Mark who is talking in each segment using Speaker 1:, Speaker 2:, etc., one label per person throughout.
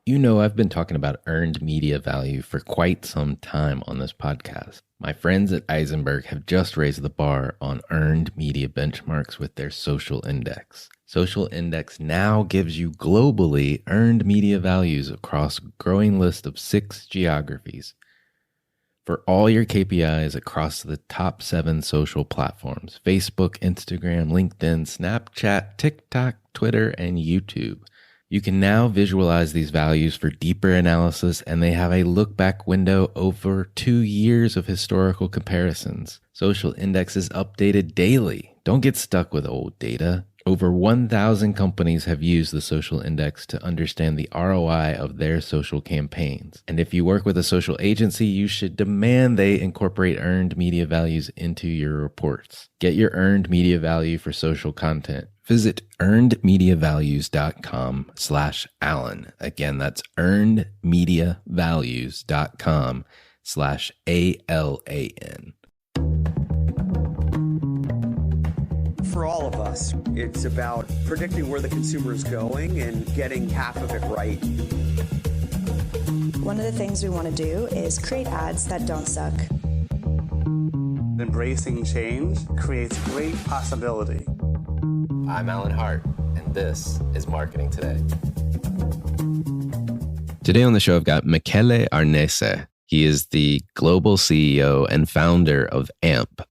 Speaker 1: You know, I've been talking about earned media value for quite some time on this podcast. My friends at Eisenberg have just raised the bar on earned media benchmarks with their social index. Social index now gives you globally earned media values across a growing list of 6 geographies for all your KPIs across the top 7 social platforms: Facebook, Instagram, LinkedIn, Snapchat, TikTok, Twitter, and YouTube. You can now visualize these values for deeper analysis, and they have a look back window over 2 years of historical comparisons. Social Index is updated daily. Don't get stuck with old data. Over 1,000 companies have used the Social Index to understand the ROI of their social campaigns. And if you work with a social agency, you should demand they incorporate earned media values into your reports. Get your earned media value for social content. Visit earnedmediavalues.com/Alan. Again, that's earnedmediavalues.com/ALAN.
Speaker 2: For all of us, it's about predicting where the consumer is going and getting half of it right.
Speaker 3: One of the things we want to do is create ads that don't suck.
Speaker 4: Embracing change creates great possibility.
Speaker 1: I'm Alan Hart, and this is Marketing Today. Today on the show, I've got Michele Arnese. He is the global CEO and founder of AMP.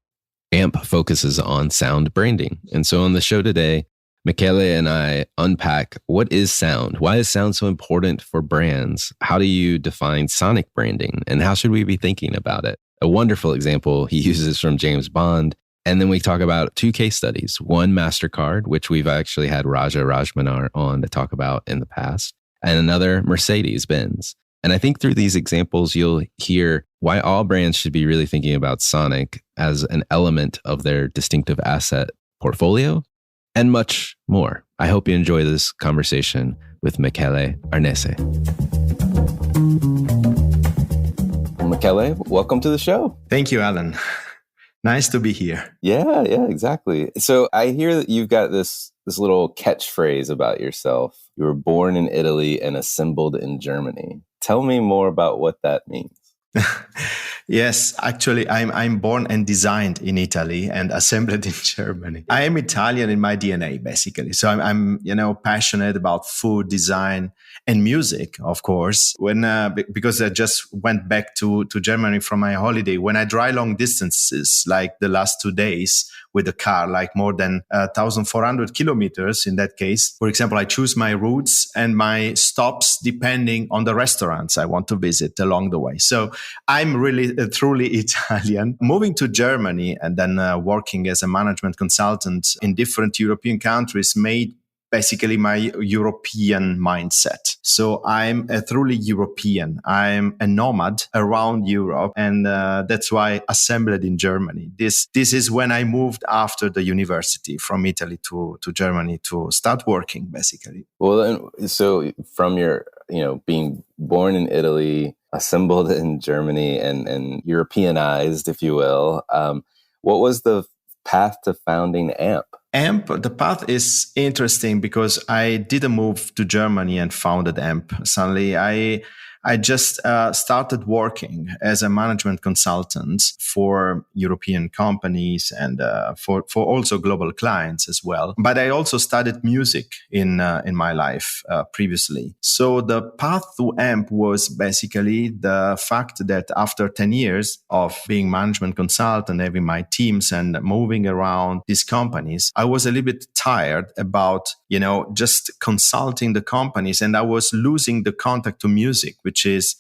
Speaker 1: AMP focuses on sound branding. And so on the show today, Michele and I unpack what is sound? Why is sound so important for brands? How do you define sonic branding? And how should we be thinking about it? A wonderful example he uses from James Bond. And then we talk about 2 case studies. One, MasterCard, which we've actually had Raja Rajmanar on to talk about in the past, and another, Mercedes-Benz. And I think through these examples, you'll hear why all brands should be really thinking about sonic as an element of their distinctive asset portfolio and much more. I hope you enjoy this conversation with Michele Arnese. Michele, welcome to the show.
Speaker 5: Thank you, Alan. Nice to be here.
Speaker 1: Yeah, exactly. So I hear that you've got this little catchphrase about yourself. You were born in Italy and assembled in Germany. Tell me more about what that means.
Speaker 5: Yes, actually, I'm born and designed in Italy and assembled in Germany. I am Italian in my DNA, basically. So I'm passionate about food, design, and music, of course. Because I just went back to Germany from my holiday. When I drive long distances, like the last 2 days with a car, like more than 1,400 kilometers in that case, for example, I choose my routes and my stops depending on the restaurants I want to visit along the way. So I'm really truly Italian. Moving to Germany and then working as a management consultant in different European countries made basically my European mindset. So I'm a truly European. I'm a nomad around Europe, and that's why assembled in Germany. This is when I moved after the university from Italy to Germany to start working, basically.
Speaker 1: Well, so from your, being born in Italy, assembled in Germany, and Europeanized, if you will, what was the path to founding AMP?
Speaker 5: AMP, the path is interesting because I didn't move to Germany and founded AMP. Suddenly, I just started working as a management consultant for European companies and for also global clients as well. But I also studied music in my life previously. So the path to AMP was basically the fact that after 10 years of being management consultant, having my teams and moving around these companies, I was a little bit tired about, just consulting the companies, and I was losing the contact to music, which is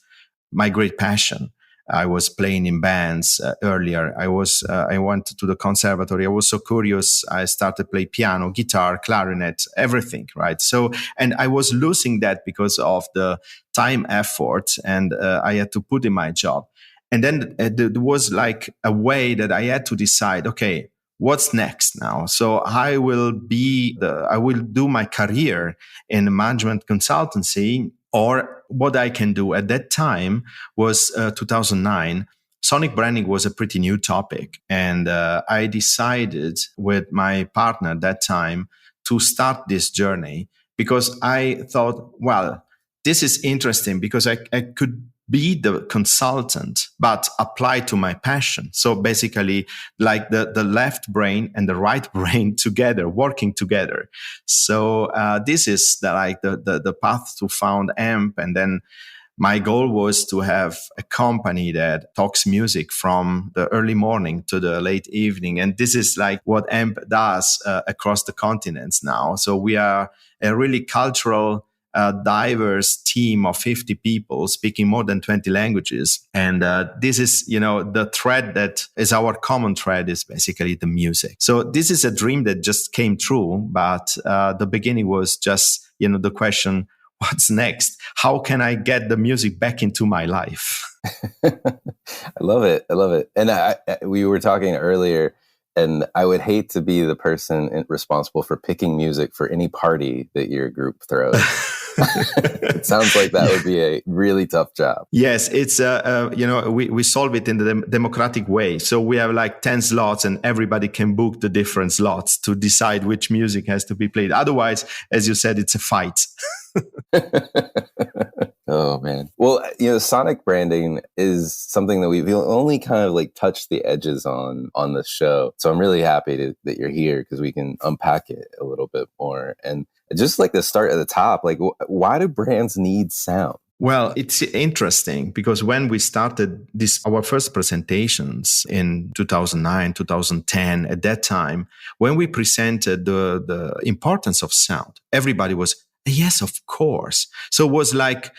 Speaker 5: my great passion. I was playing in bands earlier. I went to the conservatory. I was so curious. I started play piano, guitar, clarinet, everything, right? So, and I was losing that because of the time, effort, and I had to put in my job. And then there was like a way that I had to decide, okay, what's next now? So I will do my career in management consultancy, or what I can do. At that time was 2009. Sonic branding was a pretty new topic. And I decided with my partner at that time to start this journey because I thought, well, this is interesting because I could be the consultant, but apply to my passion. So basically, like the left brain and the right brain together, working together. So this is the path to found AMP. And then my goal was to have a company that talks music from the early morning to the late evening. And this is like what AMP does across the continents now. So we are a really cultural, diverse team of 50 people speaking more than 20 languages. And this is, the thread that is our common thread is basically the music. So this is a dream that just came true. But the beginning was just, the question, what's next? How can I get the music back into my life?
Speaker 1: I love it. I love it. And we were talking earlier, and I would hate to be the person responsible for picking music for any party that your group throws. It sounds like that would be a really tough job.
Speaker 5: Yes, it's we solve it in the democratic way. So we have like 10 slots, and everybody can book the different slots to decide which music has to be played. Otherwise, as you said, it's a fight.
Speaker 1: Oh man. Well, sonic branding is something that we've only kind of like touched the edges on the show. So I'm really happy that you're here because we can unpack it a little bit more. And just like to start at the top, like why do brands need sound?
Speaker 5: Well, it's interesting because when we started our first presentations in 2009, 2010, at that time, when we presented the importance of sound, everybody was, yes, of course. So it was like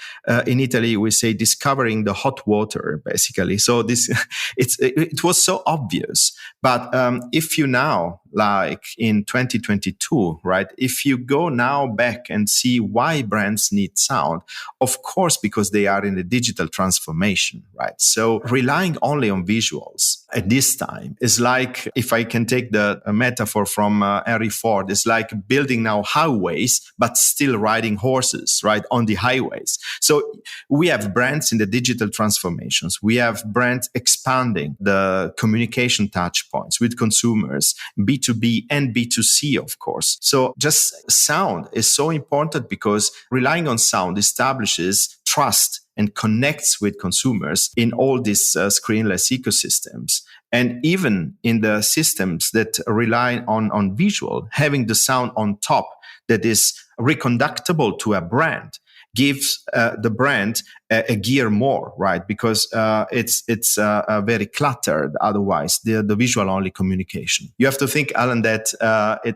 Speaker 5: in Italy, we say discovering the hot water, basically. So it was so obvious. But if you now, like in 2022, right, if you go now back and see why brands need sound, of course, because they are in a digital transformation, right? So relying only on visuals at this time is like, if I can take the metaphor from Henry Ford, it's like building now highways, but still riding horses, right, on the highways. So we have brands in the digital transformations. We have brands expanding the communication touch points with consumers, B2B and B2C, of course. So just sound is so important because relying on sound establishes trust and connects with consumers in all these screenless ecosystems. And even in the systems that rely on visual, having the sound on top that is reconductible to a brand gives the brand a gear more, right? Because it's very cluttered otherwise, the visual only communication. You have to think, Alan, that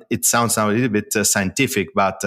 Speaker 5: it sounds now a little bit scientific, but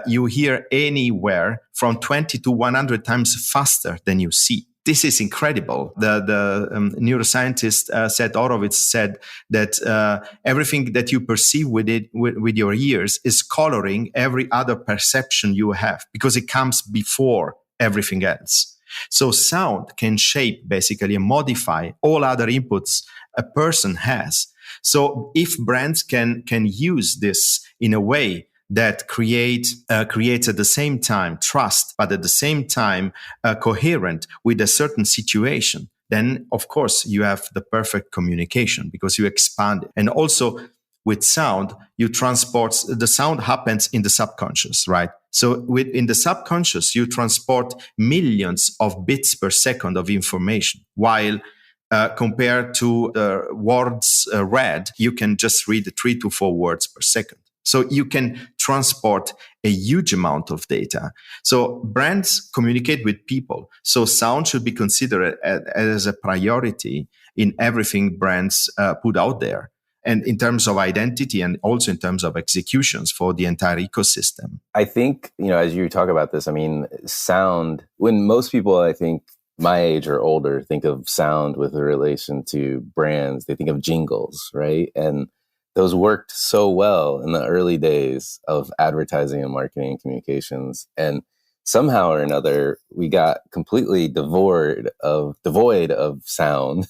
Speaker 5: you hear anywhere from 20 to 100 times faster than you see. This is incredible. The neuroscientist Seth Horowitz said that everything that you perceive with your ears is coloring every other perception you have because it comes before everything else. So sound can shape basically and modify all other inputs a person has. So if brands can use this in a way that creates at the same time trust, but at the same time coherent with a certain situation, then of course you have the perfect communication because you expand it. And also with sound, the sound happens in the subconscious, right? So in the subconscious, you transport millions of bits per second of information, while compared to the words read, you can just read 3 to 4 words per second. So you can transport a huge amount of data. So brands communicate with people. So sound should be considered as a priority in everything brands put out there. And in terms of identity and also in terms of executions for the entire ecosystem.
Speaker 1: I think, as you talk about this, I mean, sound, when most people, I think, my age or older think of sound with a relation to brands, they think of jingles, right? And those worked so well in the early days of advertising and marketing and communications. And somehow or another, we got completely devoid of sound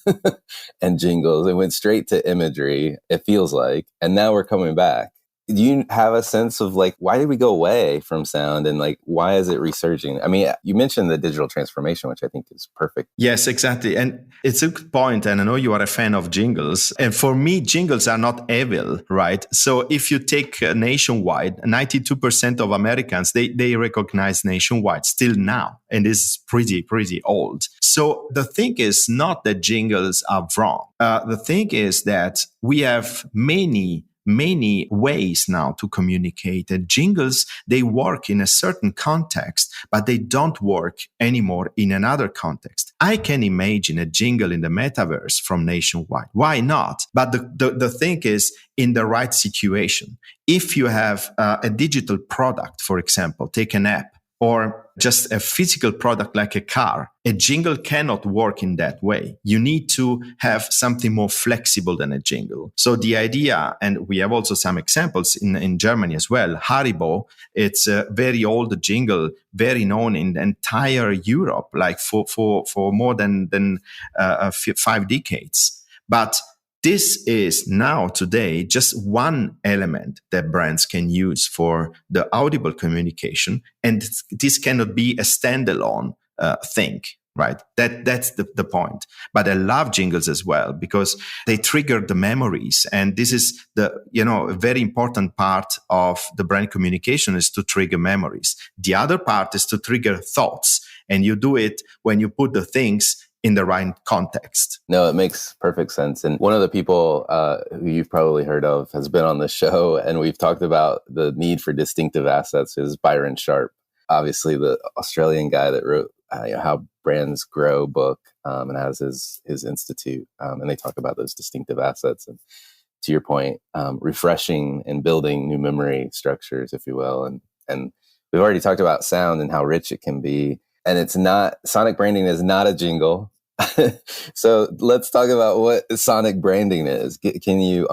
Speaker 1: and jingles and went straight to imagery, it feels like. And now we're coming back. Do you have a sense of like, why did we go away from sound and like, why is it resurging? I mean, you mentioned the digital transformation, which I think is perfect.
Speaker 5: Yes, exactly. And it's a good point. And I know you are a fan of jingles. And for me, jingles are not evil, right? So if you take nationwide, 92% of Americans, they recognize nationwide still now. And it's pretty old. So the thing is not that jingles are wrong. The thing is that we have many ways now to communicate. And jingles, they work in a certain context, but they don't work anymore in another context. I can imagine a jingle in the metaverse from Nationwide. Why not? But the thing is, in the right situation, if you have a digital product, for example, take an app, or just a physical product like a car, a jingle cannot work in that way. You need to have something more flexible than a jingle. So the idea, and we have also some examples in Germany as well, Haribo, it's a very old jingle, very known in the entire Europe, like for more than 5 decades. But this is now today just one element that brands can use for the audible communication. And this cannot be a standalone thing, right? That's the point. But I love jingles as well because they trigger the memories. And this is a very important part of the brand communication is to trigger memories. The other part is to trigger thoughts. And you do it when you put the things in the right context.
Speaker 1: No, it makes perfect sense. And one of the people who you've probably heard of has been on the show, and we've talked about the need for distinctive assets is Byron Sharp, obviously the Australian guy that wrote How Brands Grow book and has his institute. And they talk about those distinctive assets. And to your point, refreshing and building new memory structures, if you will. And we've already talked about sound and how rich it can be. And it's not, sonic branding is not a jingle. So let's talk about what sonic branding is. Can you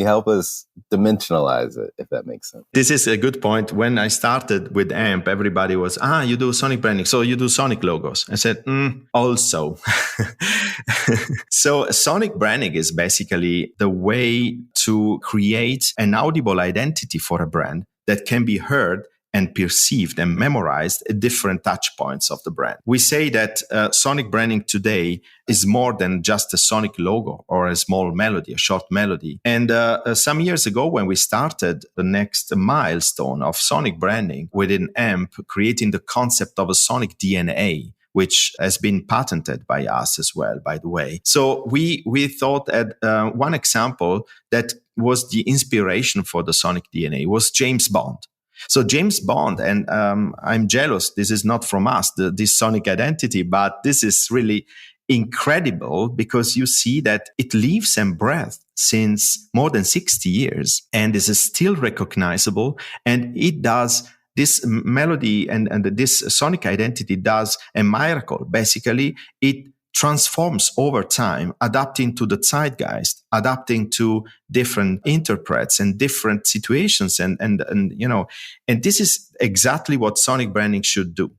Speaker 1: help us dimensionalize it, if that makes sense?
Speaker 5: This is a good point. When I started with AMP, everybody was, you do sonic branding. So you do sonic logos. I said, also. So sonic branding is basically the way to create an audible identity for a brand that can be heard and perceived and memorized at different touch points of the brand. We say that sonic branding today is more than just a sonic logo or a small melody, a short melody. And some years ago, when we started the next milestone of sonic branding within AMP, creating the concept of a sonic DNA, which has been patented by us as well, by the way. So we thought that one example that was the inspiration for the sonic DNA was James Bond. So James Bond, and I'm jealous, this is not from us, this sonic identity, but this is really incredible because you see that it lives and breathes since more than 60 years and is still recognizable. And it does this melody and this sonic identity does a miracle. Basically, it transforms over time, adapting to the zeitgeist, adapting to different interprets and different situations. And this is exactly what sonic branding should do.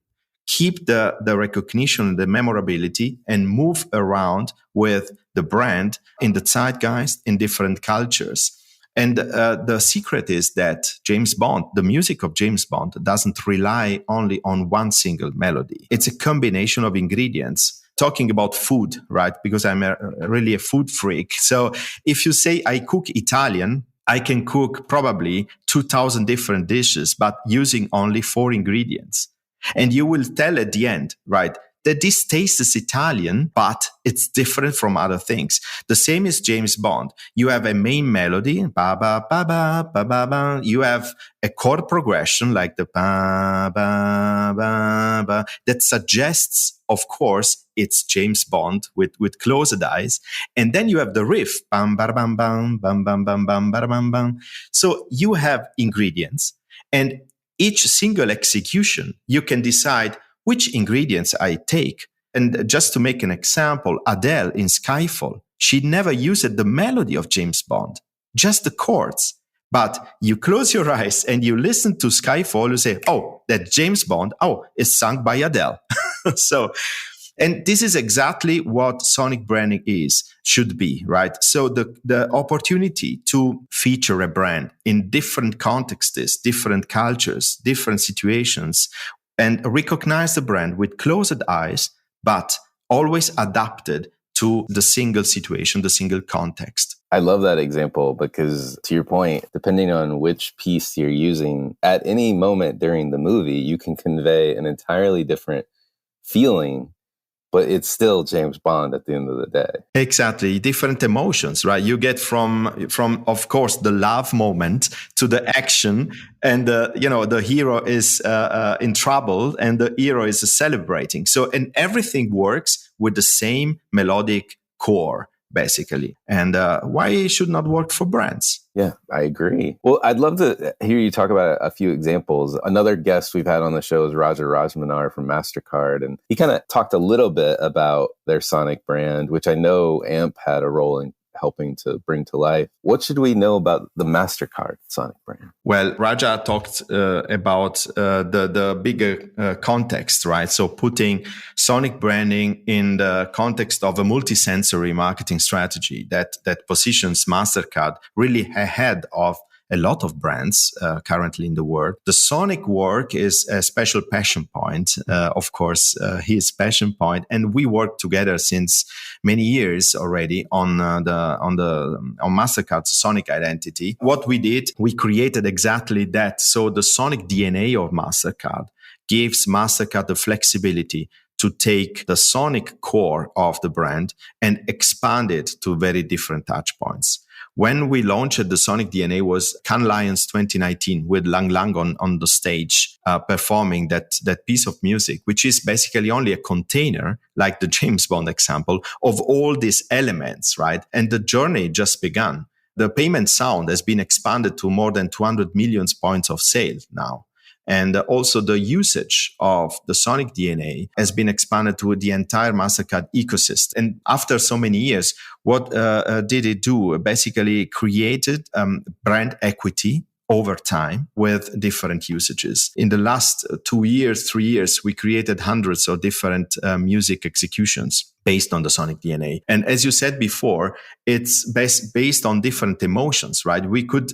Speaker 5: Keep the recognition, the memorability, and move around with the brand in the zeitgeist in different cultures. And the secret is that James Bond, the music of James Bond, doesn't rely only on one single melody. It's a combination of ingredients. Talking about food, right? Because I'm really a food freak. So if you say I cook Italian, I can cook probably 2,000 different dishes, but using only 4 ingredients. And you will tell at the end, right, that this taste is Italian, but it's different from other things. The same is James Bond. You have a main melody, ba ba ba ba ba ba ba. You have a chord progression like the ba ba ba ba that suggests, of course, it's James Bond with closed eyes. And then you have the riff, bam ba bam bam bam bam bam bam bam bam bam. So you have ingredients, and each single execution you can decide which ingredients I take. And just to make an example, Adele in Skyfall, she never used the melody of James Bond, just the chords. But you close your eyes and you listen to Skyfall, you say, oh, that James Bond, it's sung by Adele. So And this is exactly what sonic branding should be, right? So the opportunity to feature a brand in different contexts, different cultures, different situations, and recognize the brand with closed eyes, but always adapted to the single situation, the single context.
Speaker 1: I love that example because, to your point, depending on which piece you're using at any moment during the movie, you can convey an entirely different feeling, but it's still James Bond at the end of the day.
Speaker 5: Exactly. Different emotions, right? You get from of course, the love moment to the action, and the hero is in trouble and the hero is celebrating. So, and everything works with the same melodic core, basically. And why it should not work for brands?
Speaker 1: Yeah, I agree. Well, I'd love to hear you talk about a few examples. Another guest we've had on the show is Raja Rajmanar from MasterCard. And he kind of talked a little bit about their Sonic brand, which I know AMP had a role in helping to bring to life. What should we know about the MasterCard Sonic brand?
Speaker 5: Well, Raja talked about the bigger context, right? So putting Sonic branding in the context of a multisensory marketing strategy that positions MasterCard really ahead of a lot of brands currently in the world. The Sonic work is a special passion point, of course, his passion point, and we work together since many years already on MasterCard's Sonic identity. What we did, we created exactly that. So the Sonic DNA of MasterCard gives MasterCard the flexibility to take the Sonic core of the brand and expand it to very different touch points. When we launched the Sonic DNA was Cannes Lions 2019 with Lang Lang on the stage performing that piece of music, which is basically only a container, like the James Bond example, of all these elements, right? And the journey just began. The payment sound has been expanded to more than 200 million points of sale now. And also the usage of the Sonic DNA has been expanded to the entire MasterCard ecosystem. And after so many years, what did it do? Basically created brand equity over time with different usages. In the last 2 years, 3 years, we created hundreds of different music executions based on the Sonic DNA. And as you said before, it's based on different emotions, right? We could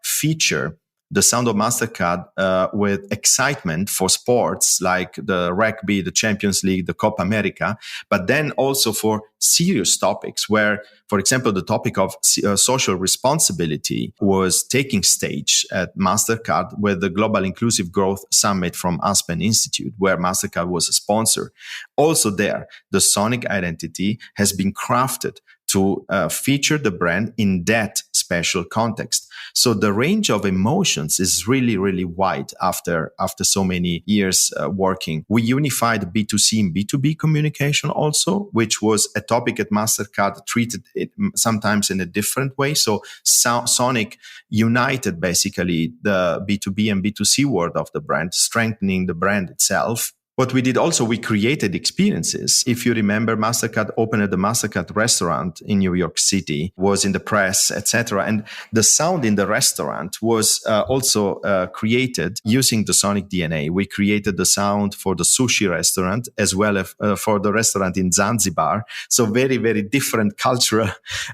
Speaker 5: feature the sound of MasterCard with excitement for sports like the rugby, the Champions League, the Copa America, but then also for serious topics where, for example, the topic of social responsibility was taking stage at MasterCard with the Global Inclusive Growth Summit from Aspen Institute, where MasterCard was a sponsor. Also there, the Sonic identity has been crafted to feature the brand in that special context. So the range of emotions is really, really wide after so many years working. We unified B2C and B2B communication also, which was a topic at MasterCard, treated it sometimes in a different way. So Sonic united basically the B2B and B2C world of the brand, strengthening the brand itself. What we did also, we created experiences. If you remember, MasterCard opened the MasterCard restaurant in New York City, was in the press, etc. And the sound in the restaurant was also created using the Sonic DNA. We created the sound for the sushi restaurant as well as for the restaurant in Zanzibar. So very, very different cultural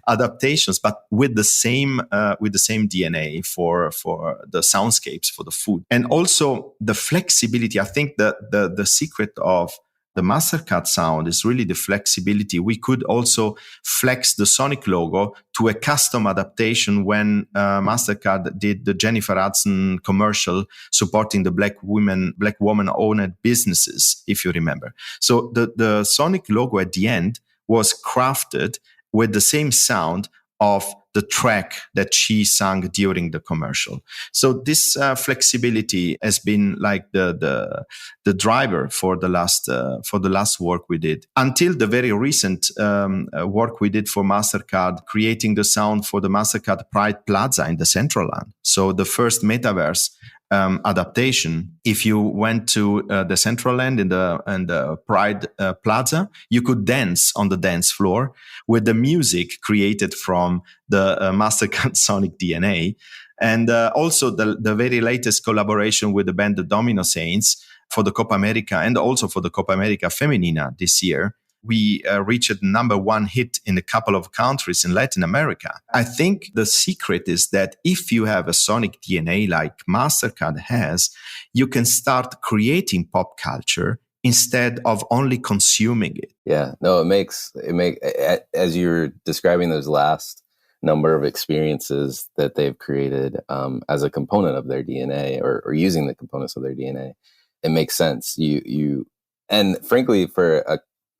Speaker 5: adaptations, but with the same DNA for the soundscapes, for the food. And also the flexibility. I think that the secret of the MasterCard sound is really the flexibility. We could also flex the Sonic logo to a custom adaptation when MasterCard did the Jennifer Hudson commercial supporting the black woman-owned businesses, if you remember. So the Sonic logo at the end was crafted with the same sound of the track that she sang during the commercial. So this flexibility has been like the driver for the last work we did, until the very recent work we did for MasterCard, creating the sound for the MasterCard Pride Plaza in the Central Land. So the first metaverse adaptation. If you went to the Central Land in the Pride Plaza, you could dance on the dance floor with the music created from the MasterCard Sonic DNA. And also the very latest collaboration with the band The Domino Saints for the Copa America and also for the Copa America Femenina this year. We reached number one hit in a couple of countries in Latin America. I think the secret is that if you have a sonic DNA like MasterCard has, you can start creating pop culture instead of only consuming it.
Speaker 1: Yeah, no, as you're describing those last number of experiences that they've created as a component of their DNA or using the components of their DNA, it makes sense. And frankly, for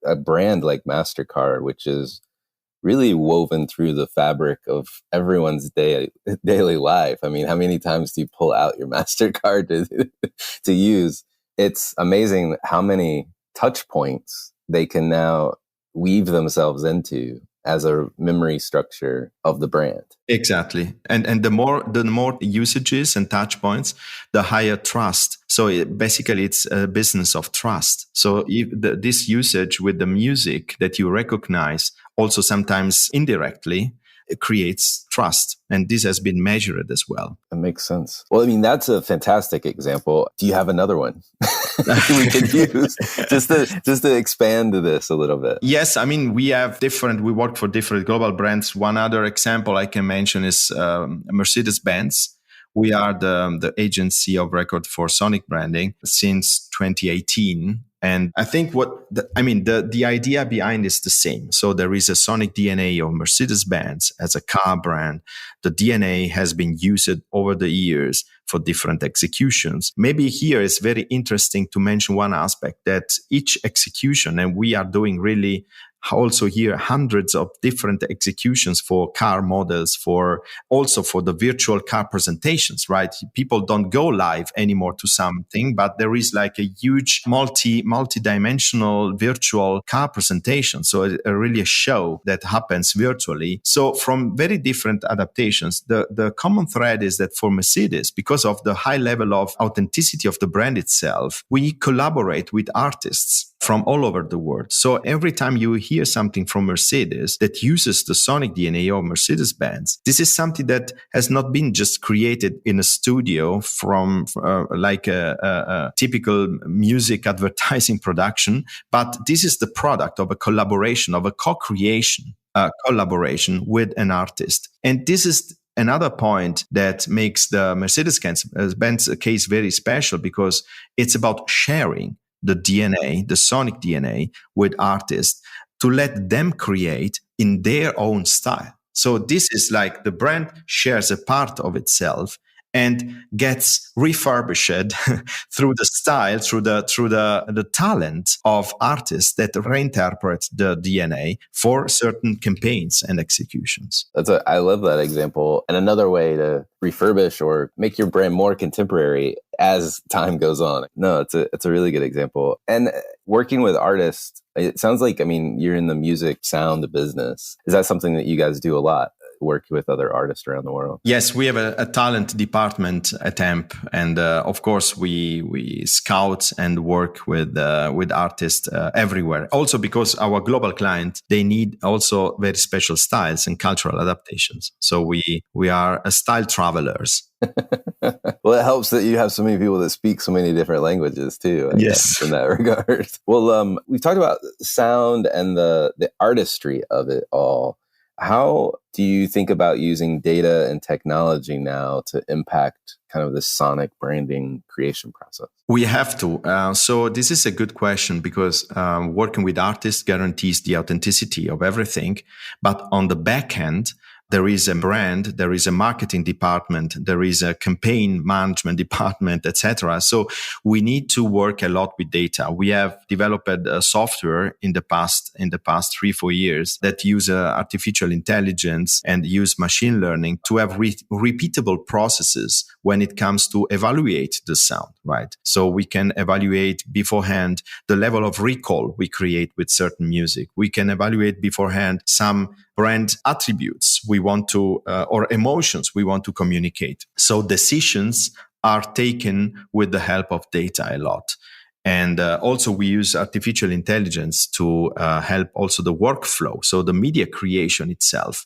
Speaker 1: a brand like MasterCard, which is really woven through the fabric of everyone's daily life. I mean, how many times do you pull out your MasterCard to use? It's amazing how many touch points they can now weave themselves into as a memory structure of the brand.
Speaker 5: Exactly. And the more usages and touch points, the higher trust. So basically it's a business of trust. So if this usage with the music that you recognize also sometimes indirectly, it creates trust. And this has been measured as well.
Speaker 1: That makes sense. Well, I mean, that's a fantastic example. Do you have another one we could use just to expand this a little bit?
Speaker 5: Yes. I mean, we work for different global brands. One other example I can mention is Mercedes-Benz. We are the agency of record for sonic branding since 2018. And I think the idea behind is the same. So there is a sonic DNA of Mercedes-Benz as a car brand. The DNA has been used over the years for different executions. Maybe here it's very interesting to mention one aspect that each execution, and we are doing really also here hundreds of different executions for car models, also for the virtual car presentations, right? People don't go live anymore to something, but there is like a huge multi-dimensional virtual car presentation. So really a show that happens virtually. So from very different adaptations, the common thread is that for Mercedes, because of the high level of authenticity of the brand itself, we collaborate with artists from all over the world. So every time you hear something from Mercedes that uses the sonic DNA of Mercedes-Benz, this is something that has not been just created in a studio from like a typical music advertising production, but this is the product of a collaboration, of a co-creation, collaboration with an artist. And this is another point that makes the Mercedes-Benz case very special because it's about sharing the DNA, the sonic DNA with artists to let them create in their own style. So this is like the brand shares a part of itself and gets refurbished through the style, through the talent of artists that reinterpret the DNA for certain campaigns and executions.
Speaker 1: I love that example. And another way to refurbish or make your brand more contemporary as time goes on. No, it's a really good example. And working with artists, it sounds like, I mean, you're in the music sound business. Is that something that you guys do a lot? Work with other artists around the world?
Speaker 5: Yes, we have a talent department at AMP, and of course we scout and work with artists everywhere. Also because our global client, they need also very special styles and cultural adaptations. So we are style travelers.
Speaker 1: Well, it helps that you have so many people that speak so many different languages too. I guess, in that regard. Well, we've talked about sound and the artistry of it all. How do you think about using data and technology now to impact kind of the sonic branding creation process?
Speaker 5: We have to. So this is a good question because working with artists guarantees the authenticity of everything. But on the back end, there is a brand, there is a marketing department, there is a campaign management department, etc. So we need to work a lot with data. We have developed a software in the past 3-4 years that use artificial intelligence and use machine learning to have repeatable processes when it comes to evaluate the sound, right? So we can evaluate beforehand the level of recall we create with certain music. We can evaluate beforehand some brand attributes we want to, or emotions we want to communicate. So decisions are taken with the help of data a lot. And also we use artificial intelligence to help also the workflow. So the media creation itself.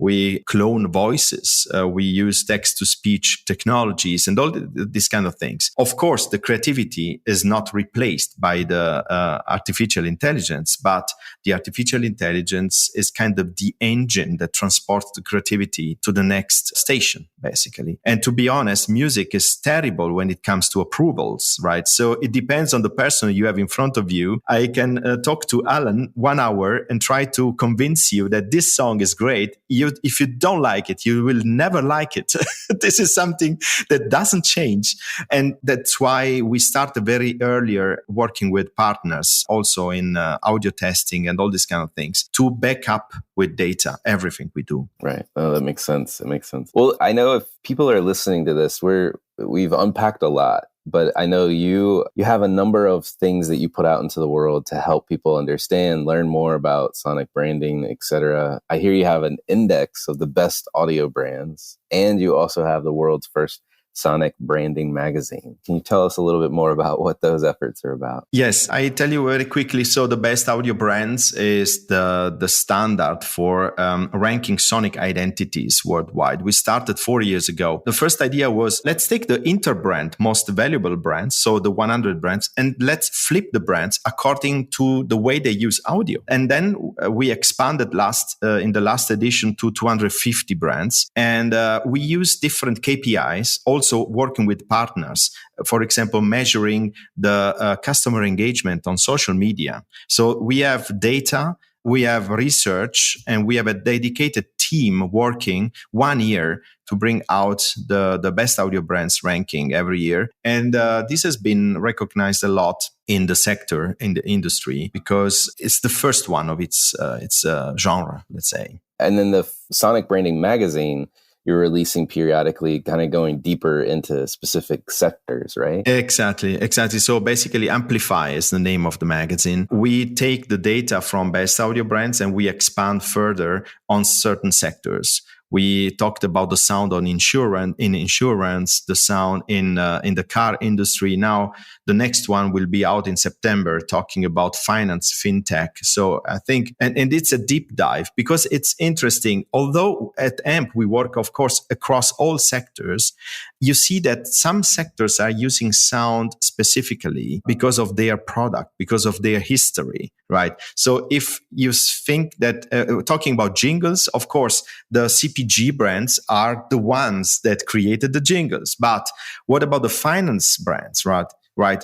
Speaker 5: We clone voices. We use text-to-speech technologies and all these kind of things. Of course, the creativity is not replaced by the artificial intelligence, but the artificial intelligence is kind of the engine that transports the creativity to the next station, basically. And to be honest, music is terrible when it comes to approvals, right? So it depends on the person you have in front of you. I can talk to Alan 1 hour and try to convince you that this song is great. If you don't like it, you will never like it. This is something that doesn't change. And that's why we started very earlier working with partners also in audio testing and all these kind of things to back up with data everything we do.
Speaker 1: Right. Oh, that makes sense. It makes sense. Well, I know if people are listening to this, we've unpacked a lot. But I know you have a number of things that you put out into the world to help people understand, learn more about sonic branding, etc. I hear you have an index of the best audio brands, and you also have the world's first sonic branding magazine. Can you tell us a little bit more about what those efforts are about?
Speaker 5: Yes, I tell you very quickly. So the best audio brands is the standard for ranking sonic identities worldwide. We started 4 years ago. The first idea was, let's take the interbrand, most valuable brands, so the 100 brands, and let's flip the brands according to the way they use audio. And then we expanded in the last edition to 250 brands. And we use different KPIs, also working with partners, for example, measuring the customer engagement on social media. So we have data, we have research, and we have a dedicated team working 1 year to bring out the best audio brands ranking every year. And this has been recognized a lot in the sector, in the industry, because it's the first one of its genre, let's say.
Speaker 1: And then the Sonic Branding Magazine, you're releasing periodically, kind of going deeper into specific sectors, right?
Speaker 5: Exactly. So basically, Amplify is the name of the magazine. We take the data from best audio brands and we expand further on certain sectors. We talked about the sound in insurance, the sound in the car industry. Now, the next one will be out in September, talking about finance, fintech. So I think, and it's a deep dive because it's interesting. Although at AMP we work, of course, across all sectors, you see that some sectors are using sound specifically because of their product, because of their history, right? So if you think that, talking about jingles, of course, the CPG brands are the ones that created the jingles. But what about the finance brands, right?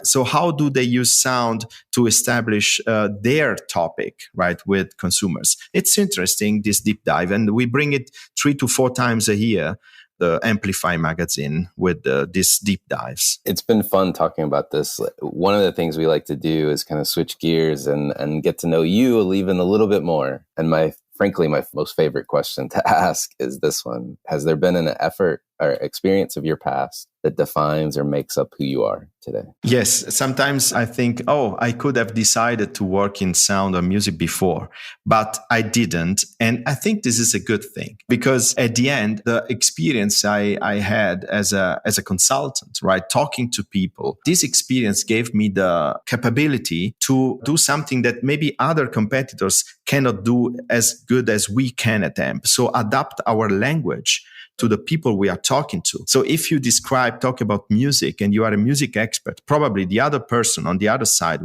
Speaker 5: So how do they use sound to establish their topic, right, with consumers? It's interesting, this deep dive, and we bring it 3 to 4 times a year, the Amplify magazine, with these deep dives.
Speaker 1: It's been fun talking about this. One of the things we like to do is kind of switch gears and get to know you even a little bit more. And frankly, my most favorite question to ask is this one. Has there been an effort or experience of your past that defines or makes up who you are today?
Speaker 5: Yes. Sometimes I think, I could have decided to work in sound or music before, but I didn't. And I think this is a good thing because at the end, the experience I had as a consultant, right, talking to people, this experience gave me the capability to do something that maybe other competitors cannot do as good as we can at AMP. So adapt our language to the people we are talking to. So if you talk about music and you are a music expert, probably the other person on the other side,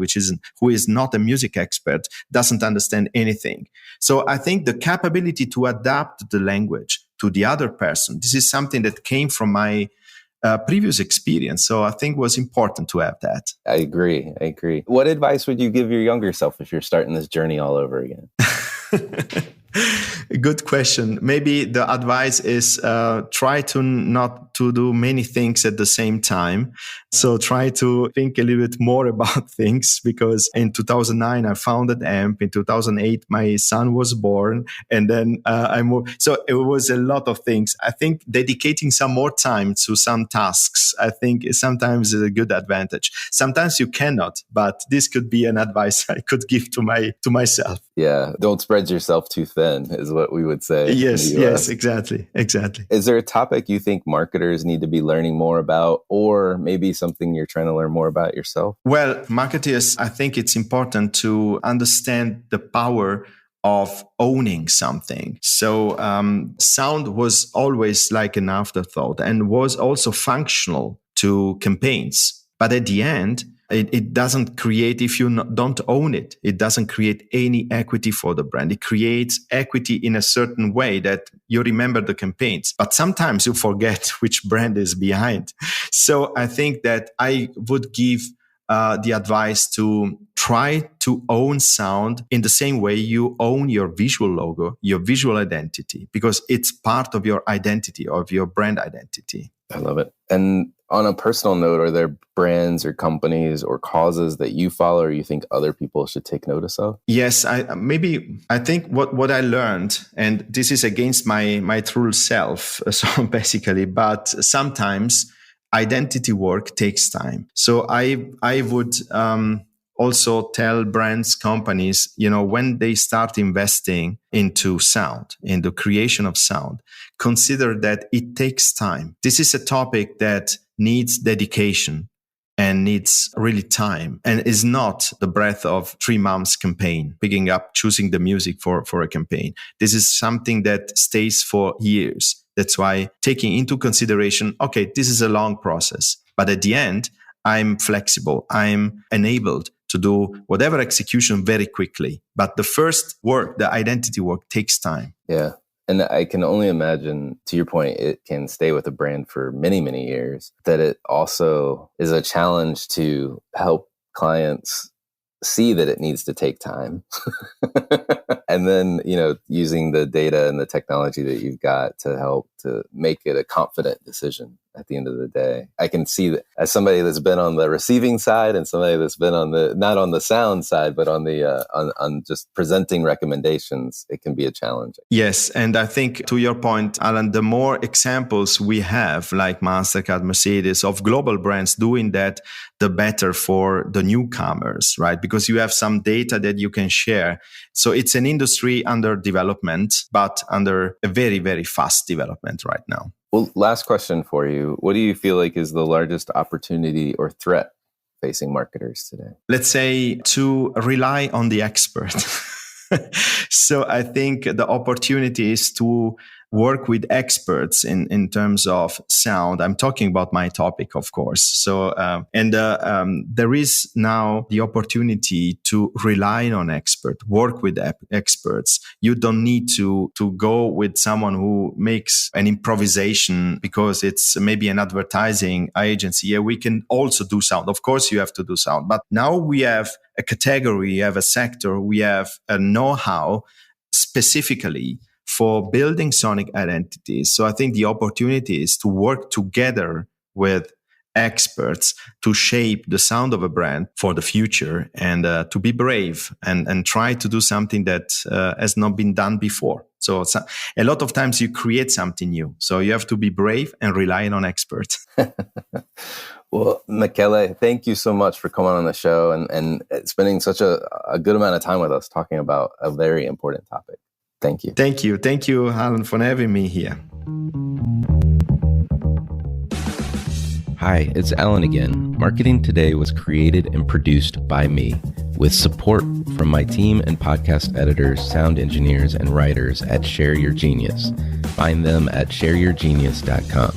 Speaker 5: who is not a music expert, doesn't understand anything. So I think the capability to adapt the language to the other person, this is something that came from my previous experience. So I think it was important to have that.
Speaker 1: I agree. What advice would you give your younger self if you're starting this journey all over again?
Speaker 5: Good question. Maybe the advice is try to not to do many things at the same time. So try to think a little bit more about things, because in 2009 I founded AMP. In 2008 my son was born, and then I moved. So it was a lot of things. I think dedicating some more time to some tasks, I think sometimes is a good advantage. Sometimes you cannot, but this could be an advice I could give to myself.
Speaker 1: Yeah. Don't spread yourself too thin is what we would say.
Speaker 5: Yes, exactly.
Speaker 1: Is there a topic you think marketers need to be learning more about, or maybe something you're trying to learn more about yourself?
Speaker 5: Well, marketers, I think it's important to understand the power of owning something. So sound was always like an afterthought and was also functional to campaigns. But at the end, it doesn't create, if you don't own it, it doesn't create any equity for the brand. It creates equity in a certain way that you remember the campaigns, but sometimes you forget which brand is behind. So I think that I would give the advice to try to own sound in the same way you own your visual logo, your visual identity, because it's part of your identity, of your brand identity.
Speaker 1: I love it. And on a personal note, are there brands or companies or causes that you follow or you think other people should take notice of?
Speaker 5: Yes, I think what I learned, and this is against my true self, so basically, but sometimes identity work takes time. So I would also tell brands, companies, when they start investing into sound, in the creation of sound, consider that it takes time. This is a topic that needs dedication and needs really time, and is not the breadth of 3 months campaign, picking up, choosing the music for a campaign. This is something that stays for years. That's why taking into consideration, okay, this is a long process, but at the end, I'm flexible. I'm enabled to do whatever execution very quickly. But the first work, the identity work, takes time.
Speaker 1: Yeah. And I can only imagine, to your point, it can stay with a brand for many, many years, that it also is a challenge to help clients see that it needs to take time. And then, using the data and the technology that you've got to help to make it a confident decision at the end of the day. I can see that as somebody that's been on the receiving side and somebody that's been on the, not on the sound side, but on the, on just presenting recommendations, it can be a challenge.
Speaker 5: Yes. And I think to your point, Alan, the more examples we have, like MasterCard, Mercedes, of global brands doing that, the better for the newcomers, right? Because you have some data that you can share. So it's an industry under development, but under a very, very fast development right now.
Speaker 1: Well, last question for you. What do you feel like is the largest opportunity or threat facing marketers today?
Speaker 5: Let's say to rely on the expert. So I think the opportunity is to work with experts in terms of sound. I'm talking about my topic, of course. So, there is now the opportunity to rely on experts, work with experts. You don't need to go with someone who makes an improvisation because it's maybe an advertising agency. Yeah, we can also do sound. Of course, you have to do sound. But now we have a category, we have a sector, we have a know-how specifically for building sonic identities. So I think the opportunity is to work together with experts to shape the sound of a brand for the future, and to be brave and try to do something that has not been done before. So a lot of times you create something new. So you have to be brave and relying on experts.
Speaker 1: Well, Michele, thank you so much for coming on the show and spending such a good amount of time with us talking about a very important topic. Thank you.
Speaker 5: Thank you. Thank you, Alan, for having me here.
Speaker 1: Hi, it's Alan again. Marketing Today was created and produced by me, with support from my team and podcast editors, sound engineers, and writers at Share Your Genius. Find them at shareyourgenius.com.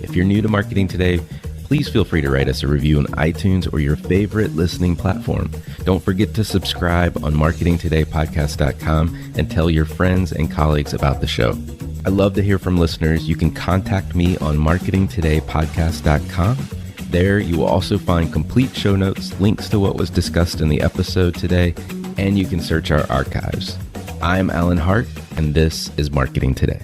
Speaker 1: If you're new to Marketing Today, please feel free to write us a review on iTunes or your favorite listening platform. Don't forget to subscribe on marketingtodaypodcast.com and tell your friends and colleagues about the show. I love to hear from listeners. You can contact me on marketingtodaypodcast.com. There you will also find complete show notes, links to what was discussed in the episode today, and you can search our archives. I'm Alan Hart, and this is Marketing Today.